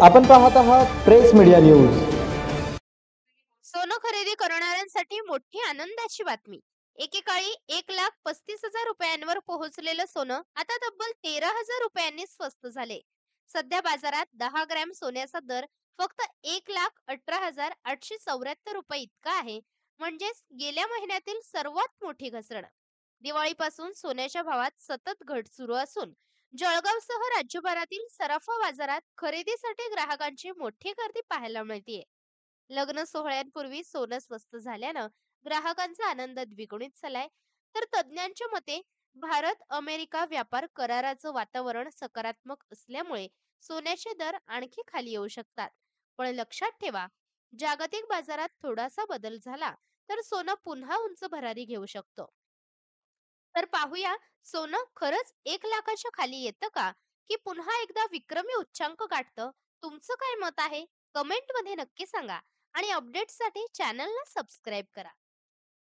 आपण पाहत आहात प्रेस मीडिया न्यूज। सोनं खरेदी करणाऱ्यांसाठी मोठी आनंदाची बातमी। एकेकाळी 1,35,000 रुपयांवर पोहोचलेलं सोनं आता तब्बल 13,000 रुपयांनी स्वस्त झाले। सध्या बाजारात 10 ग्रॅम सोन्याचा दर फक्त 1,18,874 रुपये इतका आहे, म्हणजेच गेल्या महिन्यातील सर्वात मोठी घसरण। दिवाळीपासून सोन्याच्या भावात सतत घट सुरू असून जळगावसह राज्यभरातील सराफा बाजारात खरेदीसाठी ग्राहकांची मोठी गर्दी पाहायला मिळते। लग्न सोहळ्यांपूर्वी सोनं स्वस्त झाल्यानं ग्राहकांचा आनंद द्विगुणित झालाय। तर तज्ज्ञांच्या मते भारत अमेरिका व्यापार कराराचं वातावरण सकारात्मक असल्यामुळे सोन्याचे दर आणखी खाली येऊ शकतात। पण लक्षात ठेवा, जागतिक बाजारात थोडासा बदल झाला तर सोनं पुन्हा उंच भरारी घेऊ शकतो। तर पाहूया, सोनं खरंच 1,00,000च्या खाली येतं का, की पुन्हा एकदा विक्रमी उच्चांक गाठतं? तुमचं काय मत आहे? कमेंट मध्ये नक्की सांगा आणि अपडेट्ससाठी चॅनलला सबस्क्राईब करा।